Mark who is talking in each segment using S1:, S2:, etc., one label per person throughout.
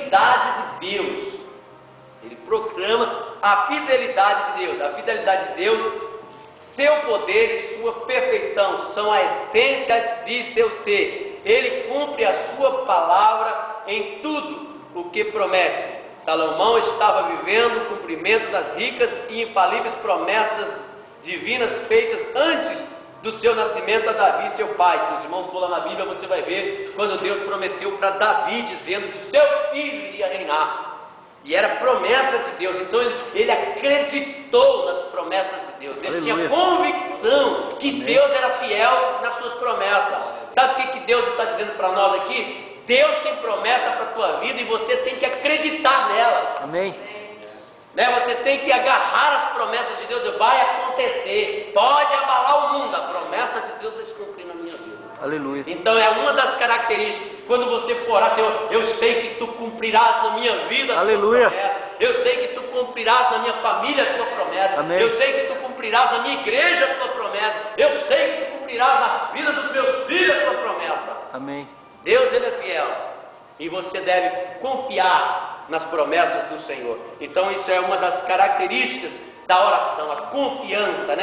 S1: fidelidade de Deus. Ele proclama a fidelidade de Deus. A fidelidade de Deus, seu poder e sua perfeição são a essência de seu ser. Ele cumpre a sua palavra em tudo o que promete. Salomão estava vivendo o cumprimento das ricas e infalíveis promessas divinas feitas antes do seu nascimento a Davi, seu pai. Se os irmãos for lá na Bíblia, você vai ver quando Deus prometeu para Davi, dizendo que seu filho iria reinar. E era promessa de Deus. Então ele acreditou nas promessas de Deus. Ele tinha convicção que Deus era fiel nas suas promessas. Sabe o que Deus está dizendo para nós aqui? Deus tem promessa para a tua vida e você tem que acreditar nela.
S2: Amém.
S1: Você tem que agarrar as promessas de Deus. Vai acontecer. Pode abalar o mundo. A promessa de Deus vai se cumprir na minha vida.
S2: Aleluia.
S1: Então é uma das características. Quando você for orar, Senhor, eu sei que tu cumprirás na minha vida a tua promessa. Eu sei que tu cumprirás na minha família a tua promessa.
S2: Amém.
S1: Eu sei que tu cumprirás na minha igreja a tua promessa. Eu sei que tu cumprirás na vida dos meus filhos a tua promessa.
S2: Amém.
S1: Deus, Ele é fiel. E você deve confiar nas promessas do Senhor. Então isso é uma das características da oração, a confiança,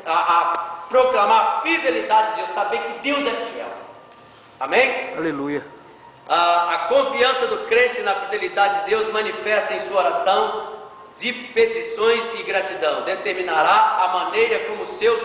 S1: a proclamar a fidelidade de Deus, saber que Deus é fiel. Amém?
S2: Aleluia.
S1: A confiança do crente na fidelidade de Deus manifesta em sua oração de petições e gratidão. Determinará a maneira como seus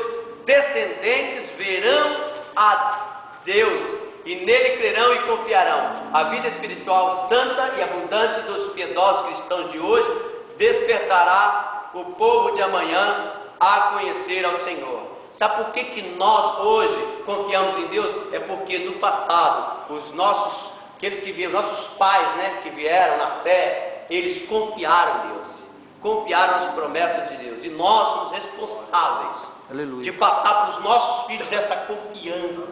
S1: descendentes verão a Deus e nele crerão e confiarão. A vida espiritual santa e abundante dos piedosos cristãos de hoje despertará o povo de amanhã a conhecer ao Senhor. Sabe por que nós hoje confiamos em Deus? É porque no passado, nossos pais, que vieram na fé, eles confiaram em Deus, confiaram nas promessas de Deus, e nós somos responsáveis de passar para os nossos filhos essa confiança,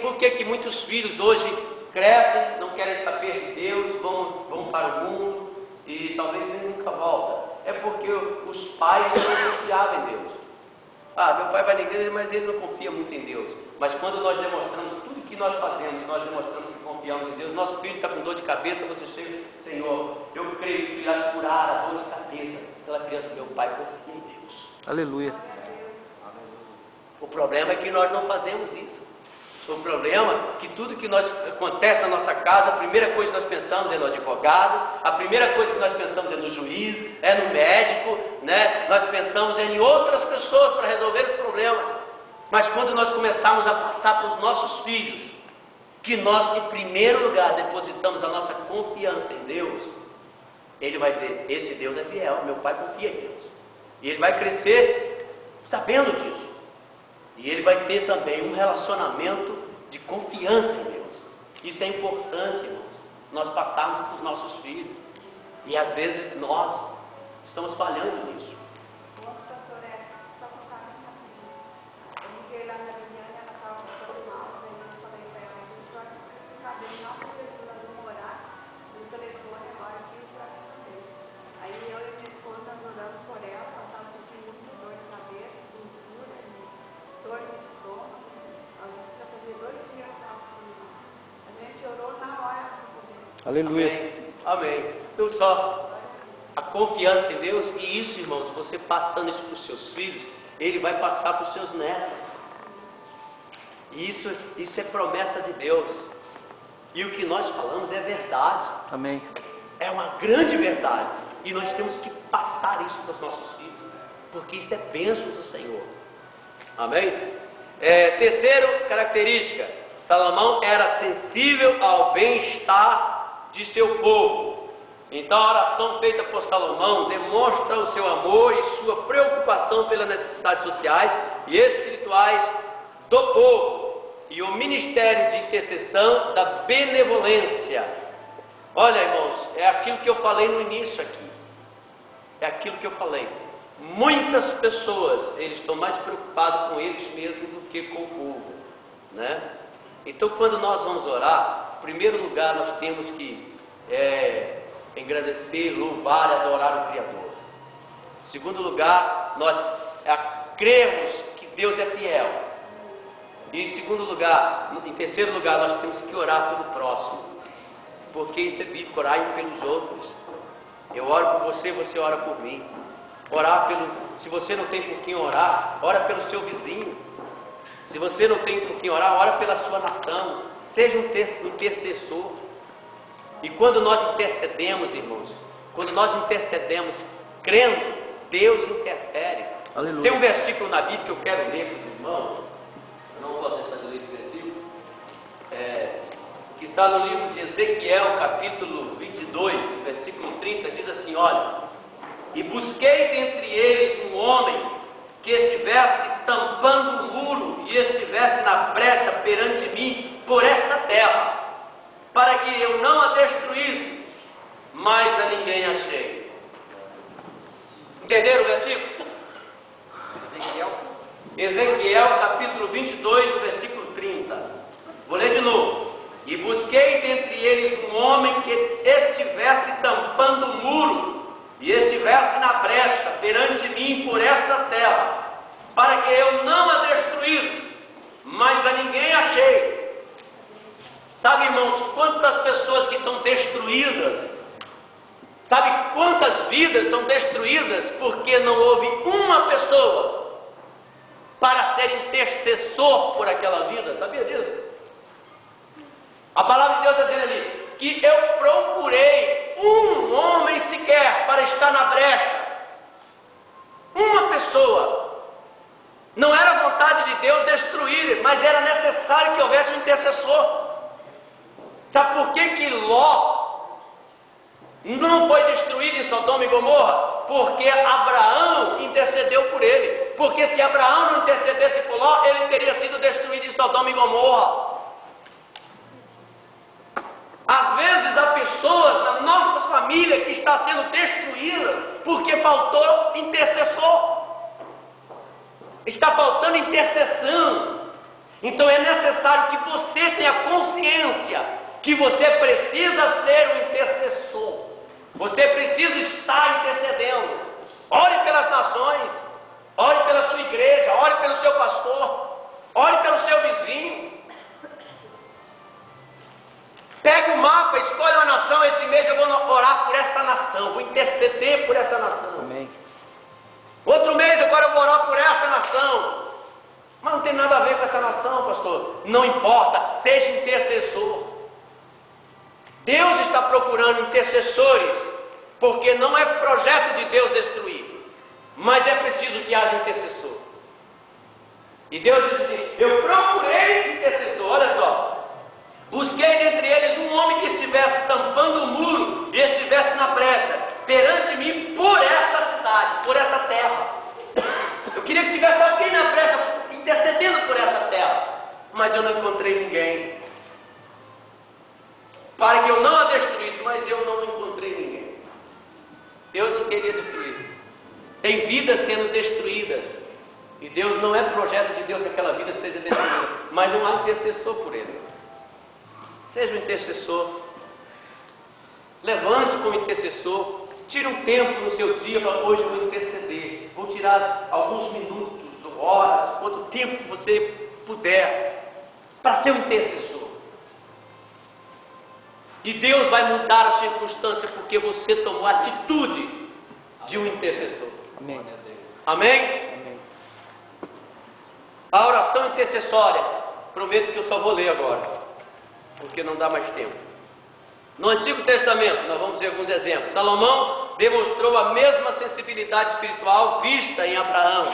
S1: Por que muitos filhos hoje crescem, não querem saber de Deus, vão para o mundo e talvez ele nunca volta? É porque os pais não confiavam em Deus. Meu pai vai na igreja, mas ele não confia muito em Deus. Mas quando nós demonstramos tudo que nós fazemos, nós demonstramos que confiamos em Deus, nosso filho está com dor de cabeça, você chega, Senhor, eu creio que tu irás curar a dor de cabeça pela criança do meu pai, confia em Deus.
S2: Aleluia.
S1: O problema é que nós não fazemos isso. O problema é que tudo que acontece na nossa casa, a primeira coisa que nós pensamos é no advogado, a primeira coisa que nós pensamos é no juiz, é no médico, Nós pensamos em outras pessoas para resolver os problemas. Mas quando nós começarmos a passar para os nossos filhos, que nós em primeiro lugar depositamos a nossa confiança em Deus, ele vai dizer, esse Deus é fiel, meu pai confia em Deus. E ele vai crescer sabendo disso. E ele vai ter também um relacionamento de confiança em Deus. Isso é importante, irmãos, nós passarmos para os nossos filhos. E às vezes nós estamos falhando nisso.
S2: Aleluia.
S1: Amém. Então só a confiança em Deus, e isso, irmãos, você passando isso para os seus filhos, ele vai passar para os seus netos. E isso é promessa de Deus. E o que nós falamos é verdade.
S2: Amém.
S1: É uma grande verdade. E nós temos que passar isso para os nossos filhos, porque isso é bênção do Senhor. Amém? Terceira característica, Salomão era sensível ao bem-estar de seu povo. Então a oração feita por Salomão demonstra o seu amor e sua preocupação pelas necessidades sociais e espirituais do povo e o ministério de intercessão da benevolência. Olha, irmãos, é aquilo que eu falei no início aqui. É aquilo que eu falei. Muitas pessoas, eles estão mais preocupados com eles mesmos do que com o povo, Então quando nós vamos orar, em primeiro lugar nós temos que engrandecer, louvar e adorar o Criador. Em segundo lugar, nós cremos que Deus é fiel. E em terceiro lugar, nós temos que orar pelo próximo. porque isso é bíblico, orar uns pelos outros. Eu oro por você, você ora por mim. Se você não tem por quem orar, ora pelo seu vizinho. Se você não tem por quem orar, ora pela sua nação. Seja um intercessor. E quando nós intercedemos, irmãos, quando nós intercedemos crendo, Deus interfere.
S2: Aleluia.
S1: Tem um versículo na Bíblia que eu quero ler para os irmãos. Eu não posso deixar de ler esse versículo. Que está no livro de Ezequiel, capítulo 22, versículo 30, diz assim: olha, e busquei dentre eles um homem que estivesse tampando o muro e estivesse na brecha perante mim por esta terra, para que eu não a destruísse, mas a ninguém achei. Entenderam o versículo? Ezequiel capítulo 22, versículo 30. Vou ler de novo. E busquei dentre eles um homem que estivesse tampando o muro e estivesse na brecha perante mim por esta terra, para que eu não a destruísse, mas a ninguém achei. Sabe, irmãos, quantas pessoas que são destruídas? Sabe quantas vidas são destruídas porque não houve uma pessoa para ser intercessor por aquela vida? Sabia disso? A palavra de Deus está dizendo ali que eu procurei um homem sequer para estar na brecha. Uma pessoa. Não era vontade de Deus destruir, mas era necessário que houvesse um intercessor. Sabe por que Ló não foi destruído em Sodoma e Gomorra? Porque Abraão intercedeu por ele. Porque se Abraão não intercedesse por Ló, ele teria sido destruído em Sodoma e Gomorra. Às vezes há pessoas na nossa família que está sendo destruída porque faltou intercessor. Está faltando intercessão. Então é necessário que você tenha consciência que você precisa ser um intercessor. Você precisa estar intercedendo. Ore pelas nações, ore pela sua igreja, ore pelo seu pastor, ore pelo seu vizinho. Pegue o mapa, escolha uma nação. Esse mês eu vou orar por essa nação, vou interceder por essa nação.
S2: Amém.
S1: Outro mês agora eu vou orar por essa nação. Mas não tem nada a ver com essa nação, pastor. Não importa, seja intercessor. Deus está procurando intercessores, porque não é projeto de Deus destruir, mas é preciso que haja intercessor. E Deus diz assim: eu procurei intercessor, olha só. Busquei dentre eles um homem que estivesse tampando o muro e estivesse na brecha perante mim por esta cidade, por esta terra. Eu queria que tivesse alguém na brecha intercedendo por essa terra, mas eu não encontrei ninguém. Para que eu não a destruísse, mas eu não encontrei ninguém. Deus não queria destruir. Tem vidas sendo destruídas, e Deus não é projeto de Deus que aquela vida seja destruída, mas não há intercessor por ele. Seja um intercessor. Levante como intercessor. Tire um tempo no seu dia para hoje eu vou interceder. Vou tirar alguns minutos, horas, quanto tempo que você puder para ser um intercessor. E Deus vai mudar a circunstância porque você tomou a atitude de um intercessor.
S2: Amém.
S1: Amém?
S2: Amém.
S1: A oração intercessória. Prometo que eu só vou ler agora, porque não dá mais tempo. No Antigo Testamento, nós vamos ver alguns exemplos. Salomão demonstrou a mesma sensibilidade espiritual vista em Abraão,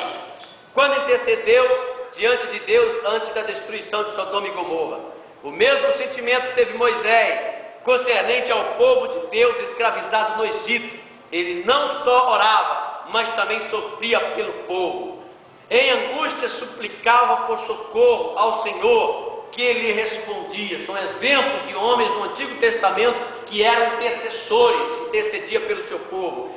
S1: quando intercedeu diante de Deus antes da destruição de Sodoma e Gomorra. O mesmo sentimento teve Moisés, concernente ao povo de Deus escravizado no Egito. Ele não só orava, mas também sofria pelo povo. Em angústia suplicava por socorro ao Senhor, que ele respondia. São exemplos de homens do Antigo Testamento que eram intercessores, intercedia pelo seu povo.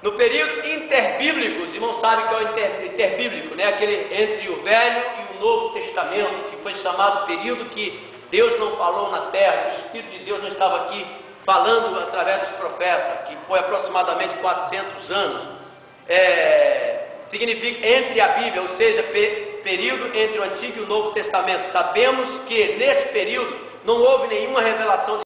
S1: No período interbíblico, os irmãos sabem que é o interbíblico, né? Aquele entre o Velho e o Novo Testamento, que foi chamado período que Deus não falou na terra, o Espírito de Deus não estava aqui falando através dos profetas, que foi aproximadamente 400 anos. Significa entre a Bíblia, ou seja, período entre o Antigo e o Novo Testamento. Sabemos que nesse período não houve nenhuma revelação